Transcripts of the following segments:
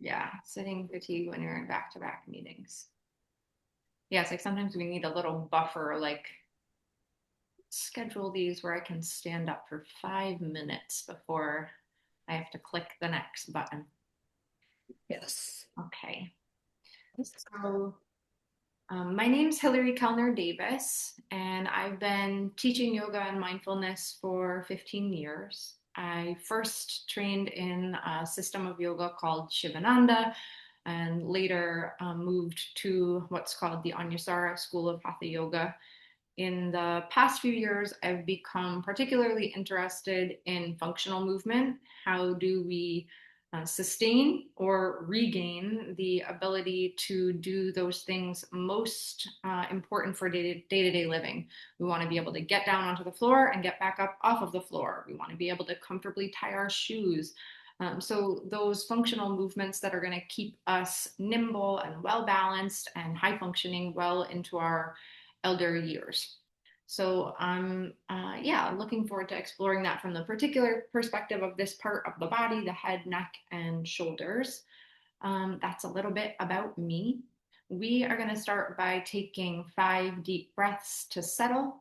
Yeah, sitting fatigue when you're in back-to-back meetings. Yeah, it's like sometimes we need a little buffer, like schedule these where I can stand up for 5 minutes before I have to click the next button. Yes. Okay. So, my name's Hilary Davis, and I've been teaching yoga and mindfulness for 15 years. I first trained in a system of yoga called Shivananda, and later moved to what's called the Anusara School of Hatha Yoga. In the past few years, I've become particularly interested in functional movement. How do we sustain or regain the ability to do those things most important for day-to-day living? We want to be able to get down onto the floor and get back up off of the floor. We want to be able to comfortably tie our shoes. So those functional movements that are going to keep us nimble and well balanced and high functioning well into our elder years. So I'm, yeah, looking forward to exploring that from the particular perspective of this part of the body, the head, neck, and shoulders. That's a little bit about me. We are going to start by taking 5 deep breaths to settle.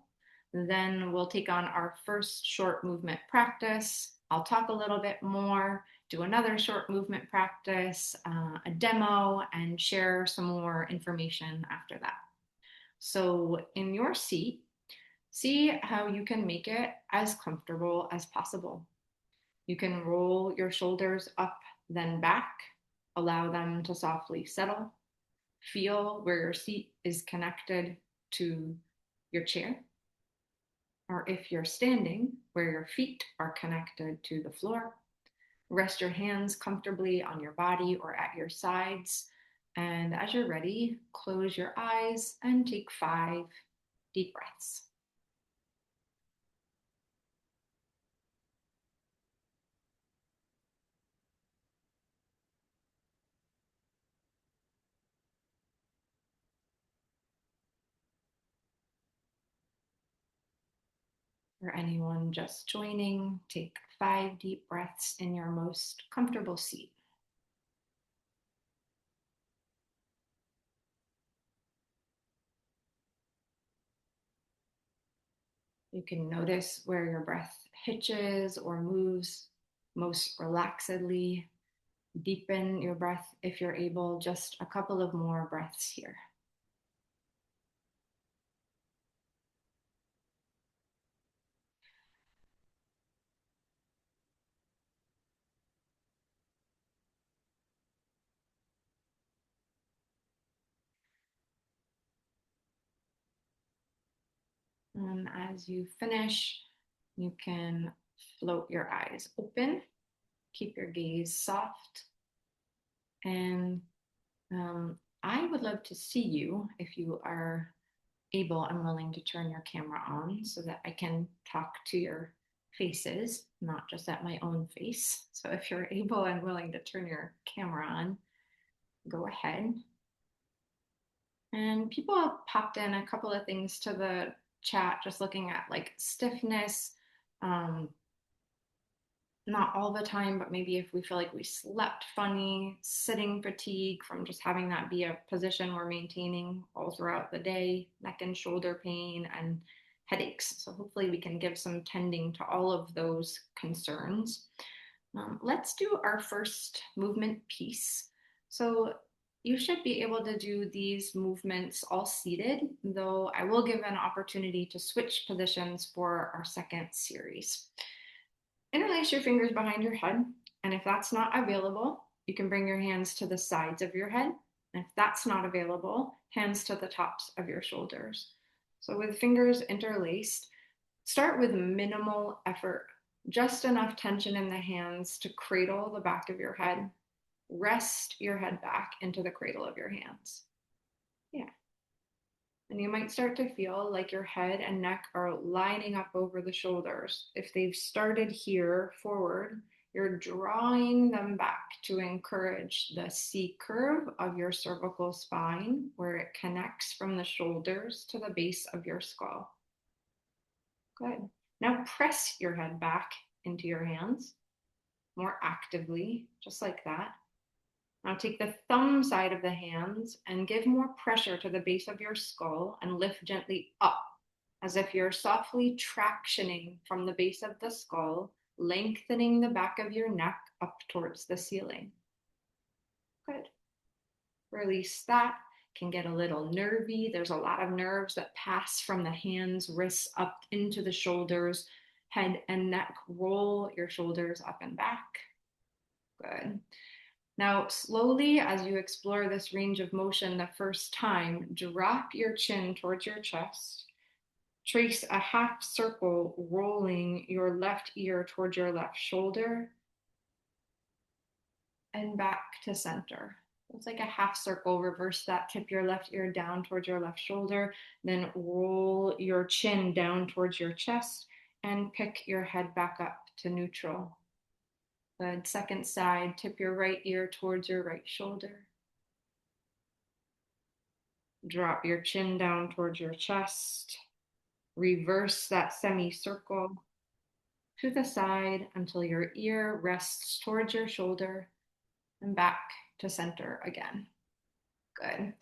Then we'll take on our first short movement practice. I'll talk a little bit more, do another short movement practice, a demo, and share some more information after that. So, in your seat, see how you can make it as comfortable as possible. You can roll your shoulders up, then back, allow them to softly settle. Feel where your seat is connected to your chair, or if you're standing, where your feet are connected to the floor. Rest your hands comfortably on your body or at your sides. And as you're ready, close your eyes and take 5 deep breaths. For anyone just joining, take 5 deep breaths in your most comfortable seat. You can notice where your breath hitches or moves most relaxedly. Deepen your breath if you're able, just a couple of more breaths here. And as you finish, you can float your eyes open, keep your gaze soft, and I would love to see you if you are able and willing to turn your camera on so that I can talk to your faces, not just at my own face. So if you're able and willing to turn your camera on, go ahead. And people have popped in a couple of things to the chat, just looking at like stiffness, um, not all the time, but maybe if we feel like we slept funny, sitting fatigue from just having that be a position we're maintaining all throughout the day, neck and shoulder pain, and headaches. So hopefully we can give some tending to all of those concerns. Let's do our first movement piece. So you should be able to do these movements all seated, though I will give an opportunity to switch positions for our second series. Interlace your fingers behind your head, and if that's not available, you can bring your hands to the sides of your head. And if that's not available, hands to the tops of your shoulders. So with fingers interlaced, start with minimal effort, just enough tension in the hands to cradle the back of your head. Rest your head back into the cradle of your hands. Yeah. And you might start to feel like your head and neck are lining up over the shoulders. If they've started here forward, you're drawing them back to encourage the C curve of your cervical spine, where it connects from the shoulders to the base of your skull. Good. Now press your head back into your hands more actively, just like that. Now take the thumb side of the hands and give more pressure to the base of your skull and lift gently up as if you're softly tractioning from the base of the skull, lengthening the back of your neck up towards the ceiling. Good. Release that. Can get a little nervy. There's a lot of nerves that pass from the hands, wrists up into the shoulders, head and neck. Roll your shoulders up and back. Good. Now, slowly, as you explore this range of motion the first time, drop your chin towards your chest. Trace a half circle, rolling your left ear towards your left shoulder and back to center. It's like a half circle. Reverse that. Tip your left ear down towards your left shoulder. Then roll your chin down towards your chest and pick your head back up to neutral. Good. Second side. Tip your right ear towards your right shoulder. Drop your chin down towards your chest. Reverse that semicircle to the side until your ear rests towards your shoulder and back to center again. Good.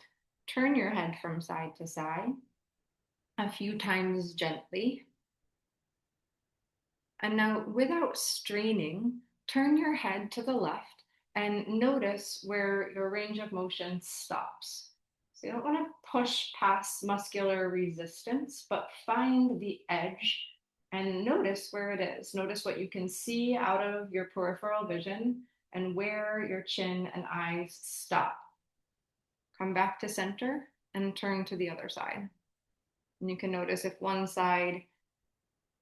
Turn your head from side to side a few times gently. And now, without straining, turn your head to the left and notice where your range of motion stops. So you don't want to push past muscular resistance, but find the edge and notice where it is. Notice what you can see out of your peripheral vision and where your chin and eyes stop. Come back to center and turn to the other side. And you can notice if one side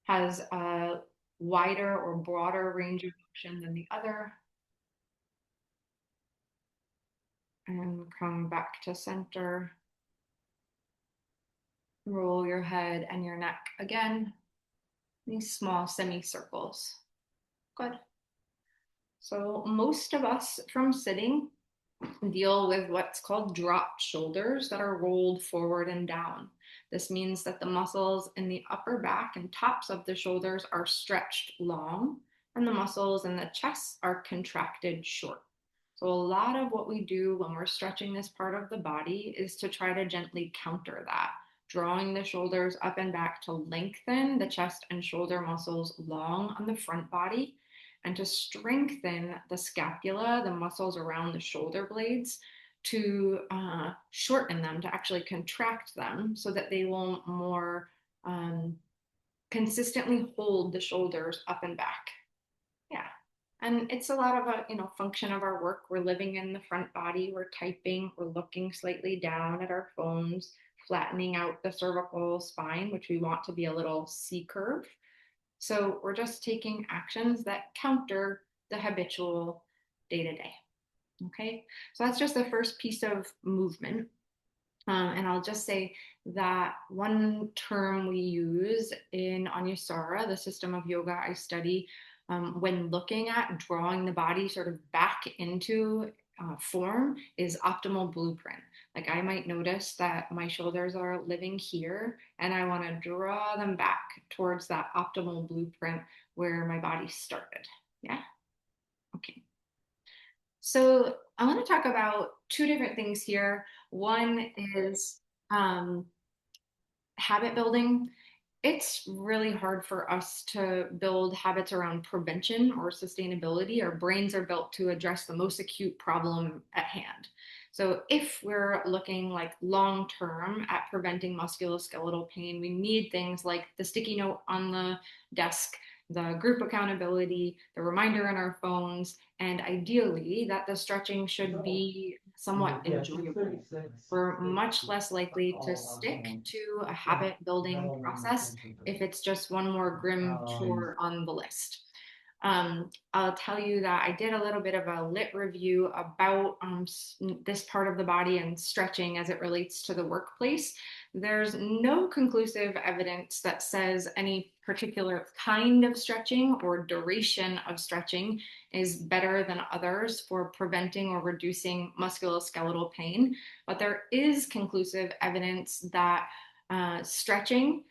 has a wider or broader range of motion than the other. And come back to center. Roll your head and your neck again. These small semicircles. Good. So most of us from sitting deal with what's called dropped shoulders that are rolled forward and down. This means that the muscles in the upper back and tops of the shoulders are stretched long, and the muscles in the chest are contracted short. So, a lot of what we do when we're stretching this part of the body is to try to gently counter that, drawing the shoulders up and back to lengthen the chest and shoulder muscles long on the front body and to strengthen the scapula, the muscles around the shoulder blades, to shorten them, to actually contract them so that they will more consistently hold the shoulders up and back. Yeah. And it's a lot of a function of our work. We're living in the front body, we're typing, we're looking slightly down at our phones, flattening out the cervical spine, which we want to be a little C curve. So we're just taking actions that counter the habitual day to day. Okay, so that's just the first piece of movement. And I'll just say that one term we use in Anusara, the system of yoga I study, when looking at drawing the body sort of back into form, is optimal blueprint. Like I might notice that my shoulders are living here and I want to draw them back towards that optimal blueprint where my body started. Yeah. Okay. So I want to talk about two different things here. One is habit building. It's really hard for us to build habits around prevention or sustainability. Our brains are built to address the most acute problem at hand. So if we're looking like long term at preventing musculoskeletal pain, we need things like the sticky note on the desk, the group accountability, the reminder in our phones, and ideally that the stretching should be somewhat enjoyable. We're much less likely to stick to a habit building process if it's just one more grim chore on the list. I'll tell you that I did a little bit of a lit review about this part of the body and stretching as it relates to the workplace. There's no conclusive evidence that says any particular kind of stretching or duration of stretching is better than others for preventing or reducing musculoskeletal pain. But there is conclusive evidence that stretching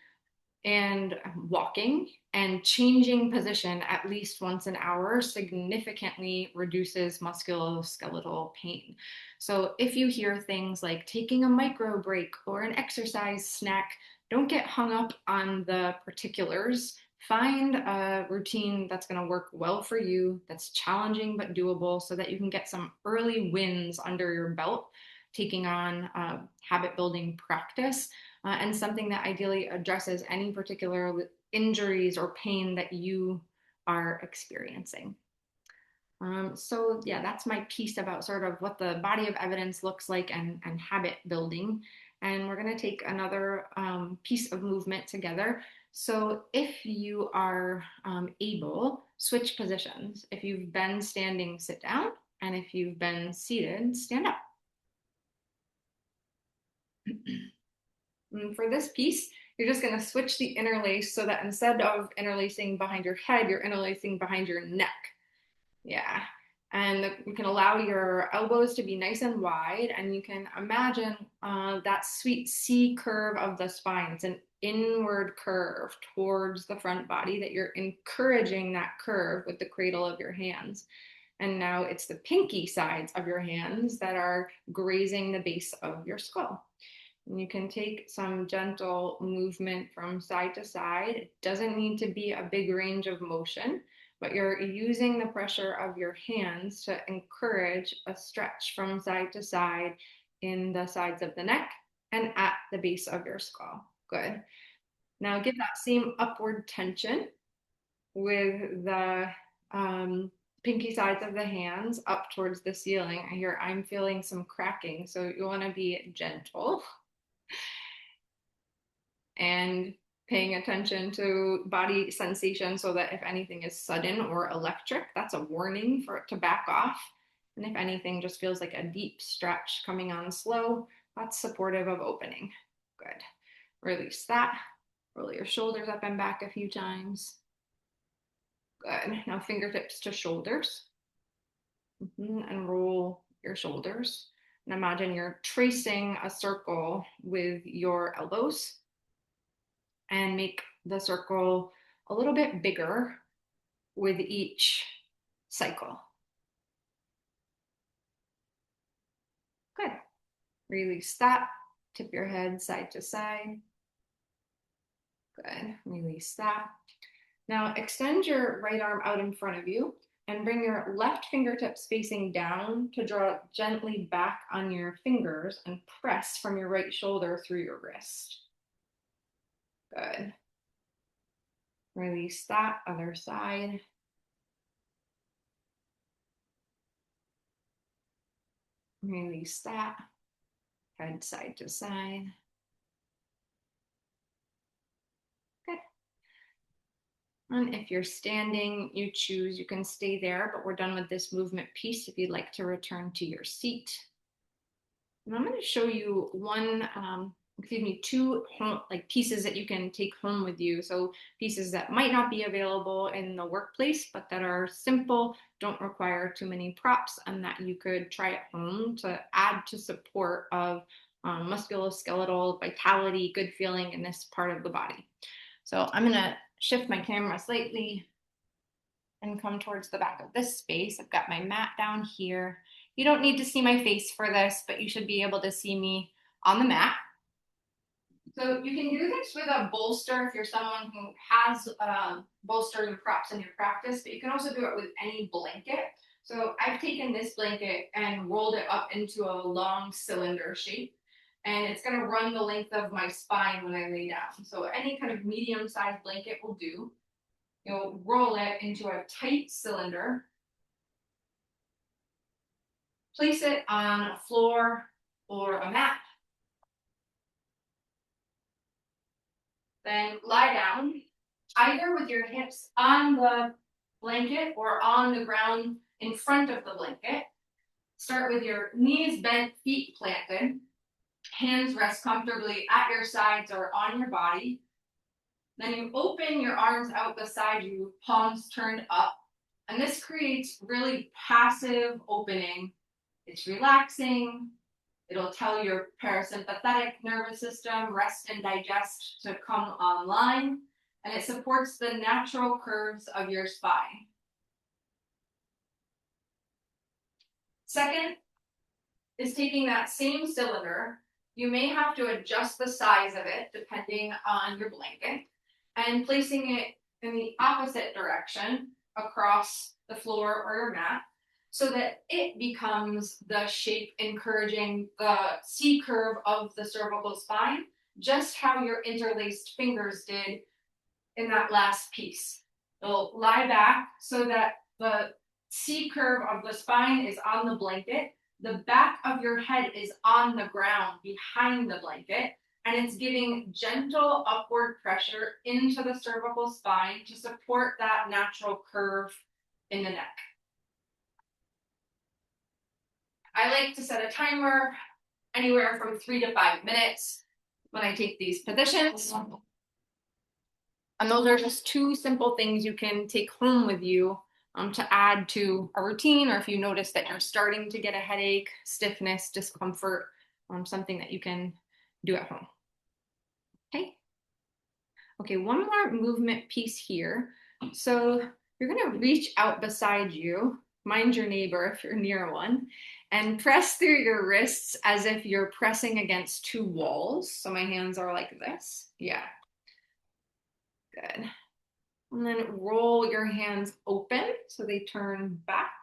and walking And changing position at least once an hour significantly reduces musculoskeletal pain. So if you hear things like taking a micro break or an exercise snack, don't get hung up on the particulars. Find a routine that's going to work well for you, that's challenging but doable, so that you can get some early wins under your belt, taking on habit building practice, and something that ideally addresses any particular injuries or pain that you are experiencing. So yeah, that's my piece about sort of what the body of evidence looks like and habit building. And we're going to take another piece of movement together. So if you are able, switch positions. If you've been standing, sit down. And if you've been seated, stand up. For this piece, you're just going to switch the interlace so that instead of interlacing behind your head, you're interlacing behind your neck. Yeah. And you can allow your elbows to be nice and wide, and you can imagine that sweet C curve of the spine. It's an inward curve towards the front body that you're encouraging that curve with the cradle of your hands. And now it's the pinky sides of your hands that are grazing the base of your skull. And you can take some gentle movement from side to side. It doesn't need to be a big range of motion, but you're using the pressure of your hands to encourage a stretch from side to side in the sides of the neck and at the base of your skull. Good. Now give that same upward tension with the pinky sides of the hands up towards the ceiling. I'm feeling some cracking, so you want to be gentle and paying attention to body sensation so that if anything is sudden or electric, that's a warning for it to back off. And if anything just feels like a deep stretch coming on slow, that's supportive of opening. Good. Release that. Roll your shoulders up and back a few times. Good. Now fingertips to shoulders. And roll your shoulders. And imagine you're tracing a circle with your elbows, and make the circle a little bit bigger with each cycle. Good. Release that. Tip your head side to side. Good. Release that. Now extend your right arm out in front of you and bring your left fingertips facing down to draw gently back on your fingers and press from your right shoulder through your wrist. Good. Release that. Other side. Release that. Head side to side. Good. And if you're standing, you choose, you can stay there, but we're done with this movement piece if you'd like to return to your seat. And I'm going to show you two pieces that you can take home with you. So pieces that might not be available in the workplace, but that are simple, don't require too many props, and that you could try at home to add to support of musculoskeletal vitality, good feeling in this part of the body. So I'm going to shift my camera slightly and come towards the back of this space. I've got my mat down here. You don't need to see my face for this, but you should be able to see me on the mat. So you can do this with a bolster if you're someone who has bolsters and props in your practice, but you can also do it with any blanket. So I've taken this blanket and rolled it up into a long cylinder shape, and it's going to run the length of my spine when I lay down. So any kind of medium-sized blanket will do. You'll roll it into a tight cylinder, place it on a floor or a mat, then lie down, either with your hips on the blanket or on the ground in front of the blanket. Start with your knees bent, feet planted. Hands rest comfortably at your sides or on your body. Then you open your arms out beside you, palms turned up. And this creates really passive opening. It's relaxing. It'll tell your parasympathetic nervous system, rest and digest, to come online. and it supports the natural curves of your spine. Second is taking that same cylinder. You may have to adjust the size of it depending on your blanket and placing it in the opposite direction across the floor or your mat so that it becomes the shape encouraging the C curve of the cervical spine, just how your interlaced fingers did in that last piece. It'll lie back so that the C curve of the spine is on the blanket. The back of your head is on the ground behind the blanket, and it's giving gentle upward pressure into the cervical spine to support that natural curve in the neck. I like to set a timer anywhere from 3 to 5 minutes when I take these positions. And those are just two simple things you can take home with you to add to a routine, or if you notice that you're starting to get a headache, stiffness, discomfort, something that you can do at home. Okay. Okay, one more movement piece here. So you're gonna reach out beside you, mind your neighbor if you're near one, and press through your wrists as if you're pressing against two walls. So my hands are like this. Yeah, good. And then roll your hands open so they turn back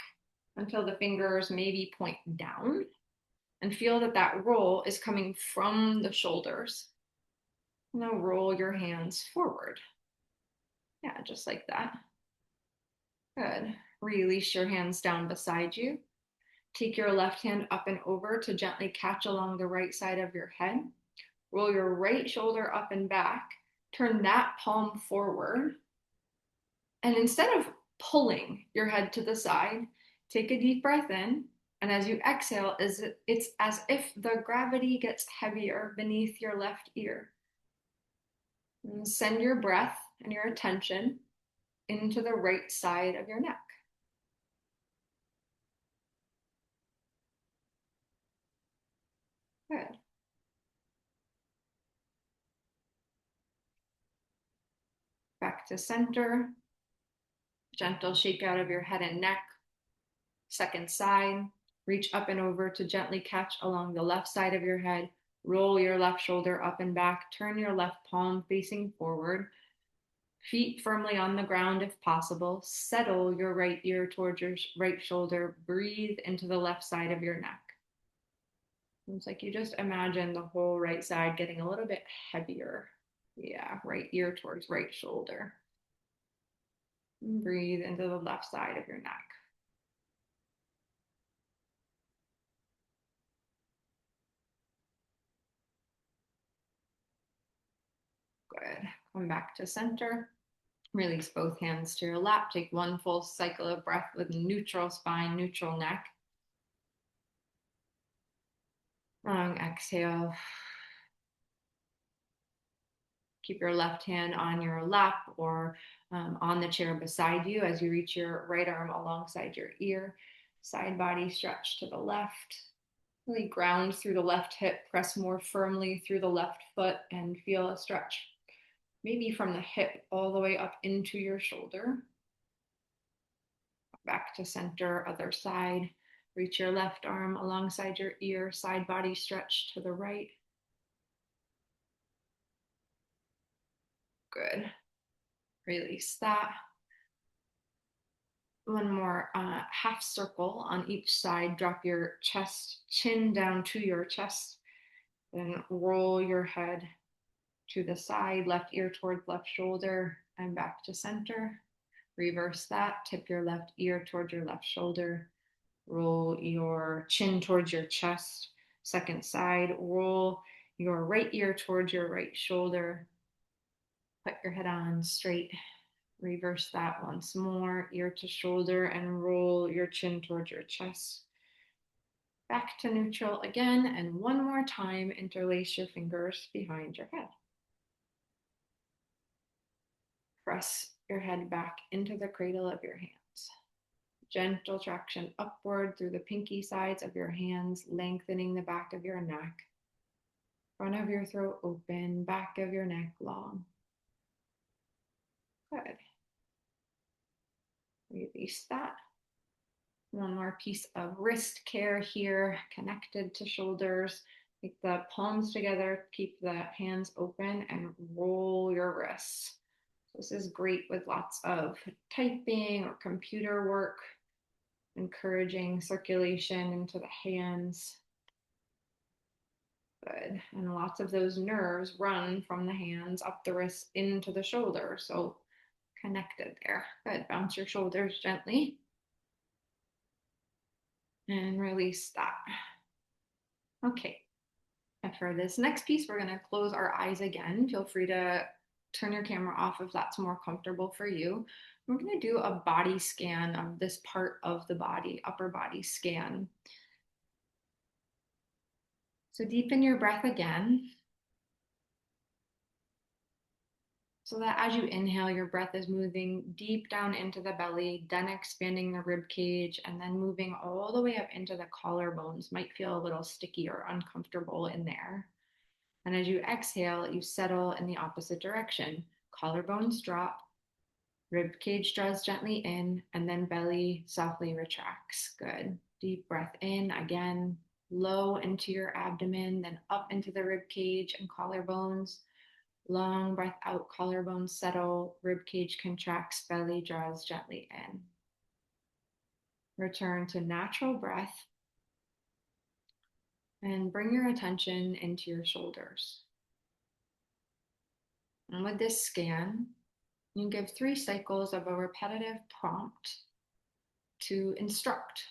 until the fingers maybe point down, and feel that that roll is coming from the shoulders. Now roll your hands forward. Yeah, just like that. Good. Release your hands down beside you. Take your left hand up and over to gently catch along the right side of your head. Roll your right shoulder up and back. Turn that palm forward. And instead of pulling your head to the side, take a deep breath in. And as you exhale, it's as if the gravity gets heavier beneath your left ear. And send your breath and your attention into the right side of your neck. Good. Back to center. Gentle shake out of your head and neck. Second side. Reach up and over to gently catch along the left side of your head. Roll your left shoulder up and back. Turn your left palm facing forward. Feet firmly on the ground if possible. Settle your right ear towards your right shoulder. Breathe into the left side of your neck. It's like you just imagine the whole right side getting a little bit heavier. Yeah, right ear towards right shoulder. And breathe into the left side of your neck. Good. Come back to center. Release both hands to your lap. Take one full cycle of breath with neutral spine, neutral neck. Long exhale. Keep your left hand on your lap or on the chair beside you as you reach your right arm alongside your ear. Side body stretch to the left. Really ground through the left hip. Press more firmly through the left foot and feel a stretch. Maybe from the hip all the way up into your shoulder. Back to center, other side. Reach your left arm alongside your ear. Side body stretch to the right. Good. Release that. One more half circle on each side. Drop your chest, chin down to your chest. Then roll your head to the side, left ear towards left shoulder, and back to center. Reverse that. Tip your left ear towards your left shoulder. Roll your chin towards your chest. Second side, roll your right ear towards your right shoulder. Put your head on straight. Reverse that once more, ear to shoulder, and roll your chin towards your chest. Back to neutral again, and one more time, interlace your fingers behind your head. Press your head back into the cradle of your hands. Gentle traction upward through the pinky sides of your hands, lengthening the back of your neck. Front of your throat open, back of your neck long. Good. Release that. One more piece of wrist care here, connected to shoulders. Take the palms together, keep the hands open, and roll your wrists. This is great with lots of typing or computer work, encouraging circulation into the hands. Good. And lots of those nerves run from the hands up the wrists into the shoulder. So connected there. Good. Bounce your shoulders gently and release that. Okay. And for this next piece, we're going to close our eyes again. Feel free to turn your camera off if that's more comfortable for you. We're going to do a body scan of this part of the body, upper body scan. So deepen your breath again, so that as you inhale, your breath is moving deep down into the belly, then expanding the rib cage, and then moving all the way up into the collarbones. Might feel a little sticky or uncomfortable in there. And as you exhale, you settle in the opposite direction. Collarbones drop, rib cage draws gently in, and then belly softly retracts. Good. Deep breath in again, low into your abdomen, then up into the rib cage and collarbones. Long breath out, collarbones settle, rib cage contracts, belly draws gently in. Return to natural breath and bring your attention into your shoulders. And with this scan, you give 3 cycles of a repetitive prompt to instruct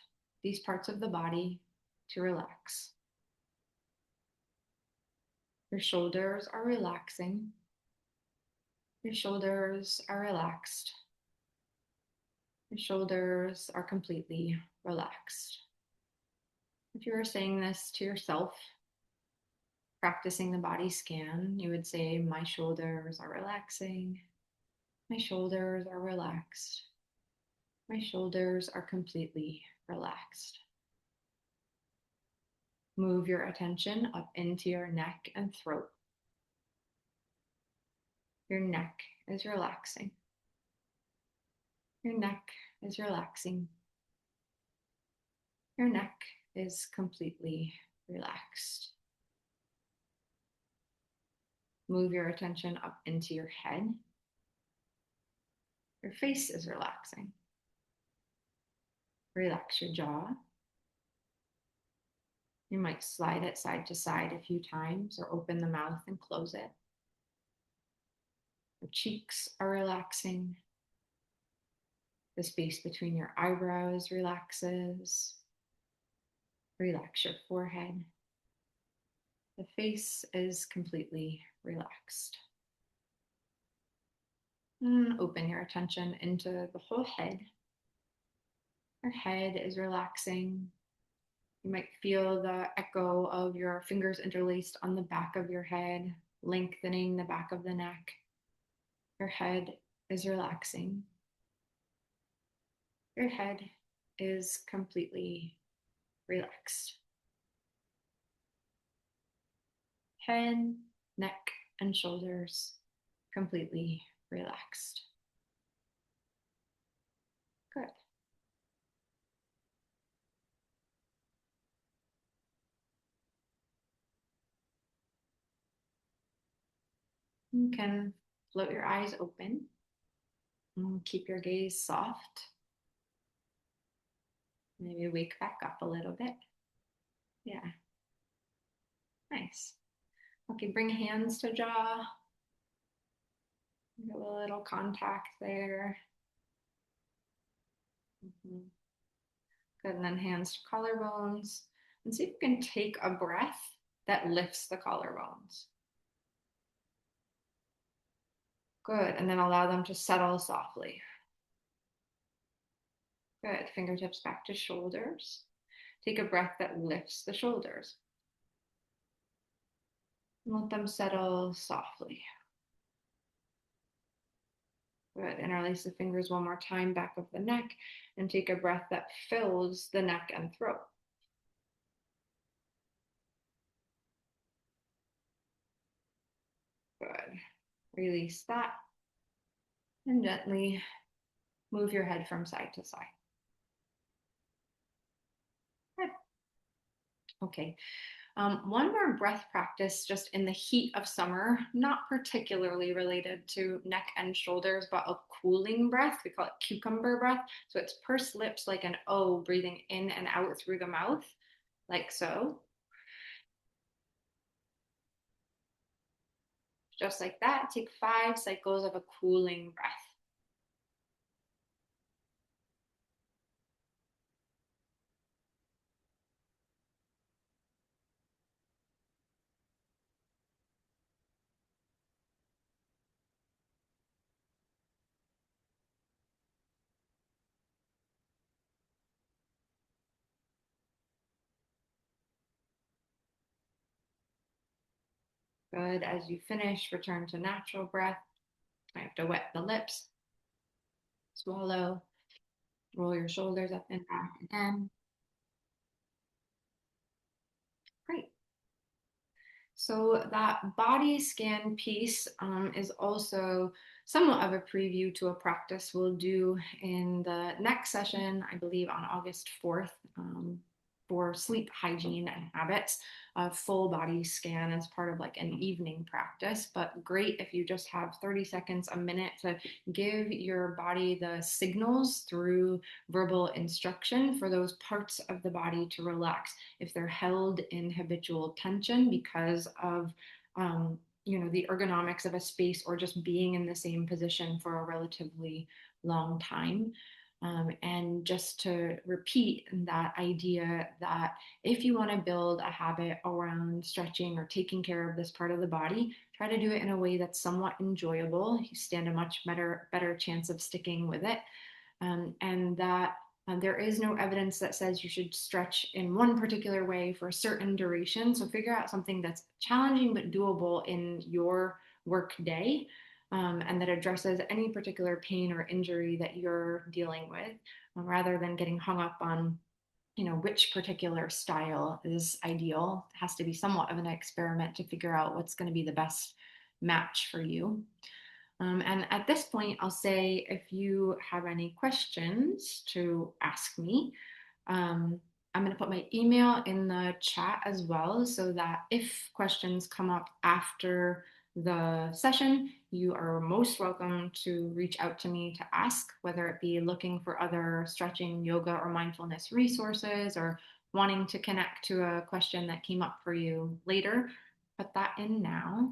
these parts of the body to relax. Your shoulders are relaxing. Your shoulders are relaxed. Your shoulders are completely relaxed. If you were saying this to yourself, practicing the body scan, you would say, my shoulders are relaxing. My shoulders are relaxed. My shoulders are completely relaxed. Move your attention up into your neck and throat. Your neck is relaxing. Your neck is relaxing. Your neck is completely relaxed. Move your attention up into your head. Your face is relaxing. Relax your jaw. You might slide it side to side a few times or open the mouth and close it. Your cheeks are relaxing. The space between your eyebrows relaxes. Relax your forehead. The face is completely relaxed. And open your attention into the whole head. Your head is relaxing. You might feel the echo of your fingers interlaced on the back of your head, lengthening the back of the neck. Your head is relaxing. Your head is completely relaxed. Head, neck, and shoulders completely relaxed. Good. You can float your eyes open and keep your gaze soft. Maybe wake back up a little bit. Yeah. Nice. Okay, bring hands to jaw. Get a little contact there. Mhm. Good, and then hands to collarbones. And see if you can take a breath that lifts the collarbones. Good, and then allow them to settle softly. Good, fingertips back to shoulders. Take a breath that lifts the shoulders. And let them settle softly. Good, interlace the fingers one more time, back of the neck, and take a breath that fills the neck and throat. Good. Release that. And gently move your head from side to side. Good. Okay. One more breath practice just in the heat of summer, not particularly related to neck and shoulders, but a cooling breath. We call it cucumber breath. So it's pursed lips like an O, breathing in and out through the mouth, like so. Just like that. Take 5 cycles of a cooling breath. Good. As you finish, return to natural breath. I have to wet the lips, swallow, roll your shoulders up and back again. Great. So that body scan piece is also somewhat of a preview to a practice we'll do in the next session, I believe on August 4th, for sleep hygiene and habits. A full body scan as part of like an evening practice, but great if you just have 30 seconds, a minute to give your body the signals through verbal instruction for those parts of the body to relax if they're held in habitual tension because of the ergonomics of a space or just being in the same position for a relatively long time. And just to repeat that idea that if you want to build a habit around stretching or taking care of this part of the body, try to do it in a way that's somewhat enjoyable. You stand a much better chance of sticking with it. And that there is no evidence that says you should stretch in one particular way for a certain duration. So figure out something that's challenging but doable in your work day, and that addresses any particular pain or injury that you're dealing with, rather than getting hung up on which particular style is ideal. It has to be somewhat of an experiment to figure out what's going to be the best match for you. And at this point, I'll say if you have any questions to ask me, I'm going to put my email in the chat as well so that if questions come up after the session, you are most welcome to reach out to me to ask, whether it be looking for other stretching, yoga, or mindfulness resources, or wanting to connect to a question that came up for you later. Put that in now.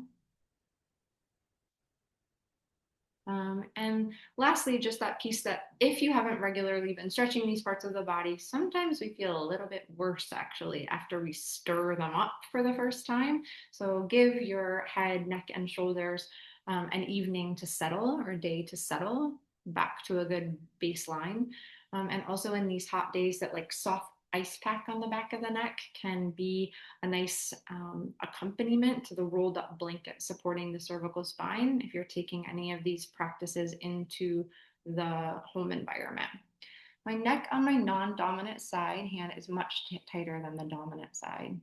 And lastly, just that piece that if you haven't regularly been stretching these parts of the body, sometimes we feel a little bit worse actually after we stir them up for the first time. So give your head, neck, and shoulders an evening to settle or a day to settle back to a good baseline. And also in these hot days, that like soft ice pack on the back of the neck can be a nice accompaniment to the rolled up blanket supporting the cervical spine if you're taking any of these practices into the home environment. My neck on my non-dominant side hand is much tighter than the dominant side.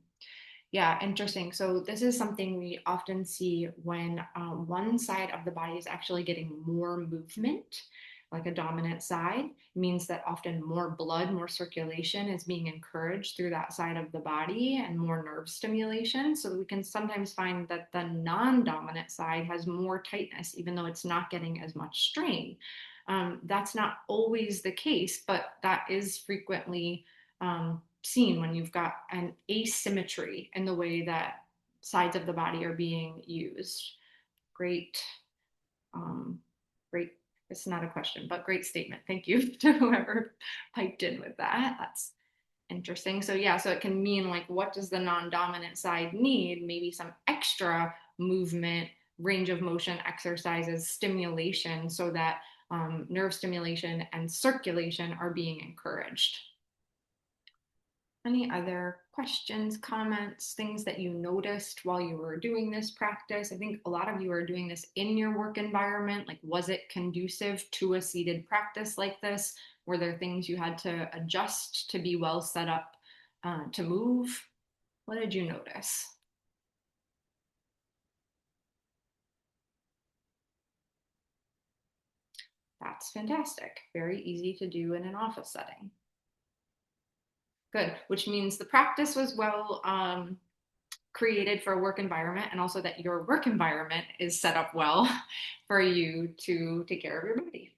Yeah, interesting. So this is something we often see when one side of the body is actually getting more movement, like a dominant side. It means that often more blood, more circulation is being encouraged through that side of the body and more nerve stimulation. So we can sometimes find that the non-dominant side has more tightness, even though it's not getting as much strain. That's not always the case, but that is frequently seen when you've got an asymmetry in the way that sides of the body are being used. Great, um, great. It's not a question, but great statement. Thank you to whoever piped in with that. That's interesting. So yeah, so it can mean like, what does the non-dominant side need? Maybe some extra movement, range of motion exercises, stimulation, so that nerve stimulation and circulation are being encouraged. Any other questions, comments, things that you noticed while you were doing this practice? I think a lot of you are doing this in your work environment. Like, was it conducive to a seated practice like this? Were there things you had to adjust to be well set up to move? What did you notice? That's fantastic. Very easy to do in an office setting. Good, which means the practice was well created for a work environment, and also that your work environment is set up well for you to take care of your body,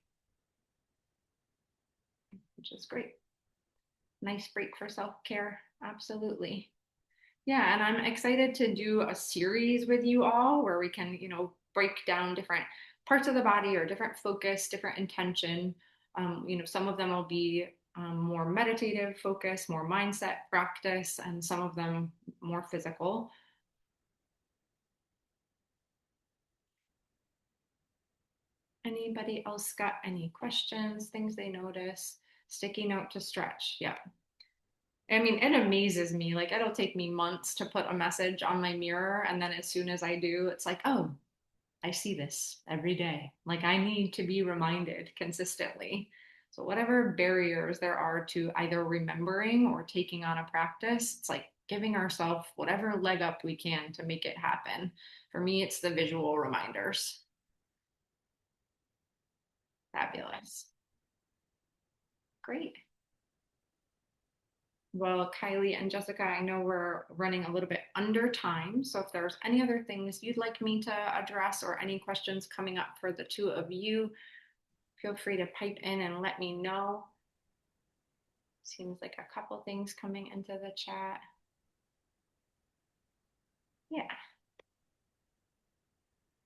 which is great. Nice break for self care. Absolutely. Yeah, and I'm excited to do a series with you all where we can, break down different parts of the body or different focus, different intention. Some of them will be more meditative focus, more mindset practice, and some of them more physical. Anybody else got any questions, things they notice? Sticky note to stretch. Yeah. I mean, it amazes me. Like, it'll take me months to put a message on my mirror. And then as soon as I do, it's like, oh, I see this every day. Like, I need to be reminded consistently. So, whatever barriers there are to either remembering or taking on a practice, it's like giving ourselves whatever leg up we can to make it happen. For me, it's the visual reminders. Fabulous. Great. Well, Kylie and Jessica, I know we're running a little bit under time. So if there's any other things you'd like me to address or any questions coming up for the two of you, feel free to pipe in and let me know. Seems like a couple things coming into the chat. Yeah.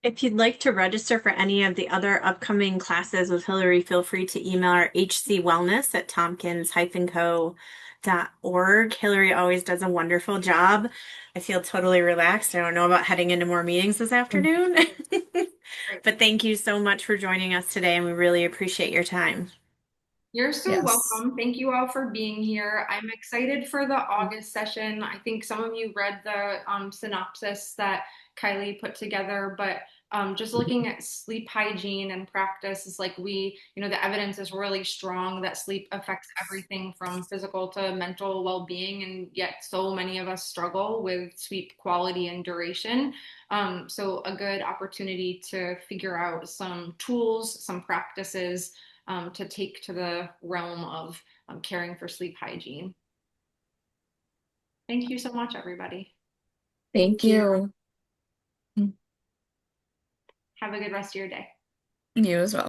If you'd like to register for any of the other upcoming classes with Hilary, feel free to email our hcwellness@tompkinsco.org. Hilary always does a wonderful job. I feel totally relaxed. I don't know about heading into more meetings this afternoon. Great. But thank you so much for joining us today, and we really appreciate your time. You're so Yes. welcome. Thank you all for being here. I'm excited for the August session. I think some of you read the synopsis that Kylie put together, but just looking at sleep hygiene and practice is like the evidence is really strong that sleep affects everything from physical to mental well-being, and yet so many of us struggle with sleep quality and duration. So a good opportunity to figure out some tools, some practices to take to the realm of caring for sleep hygiene. Thank you so much, everybody. Thank you. Have a good rest of your day. You as well.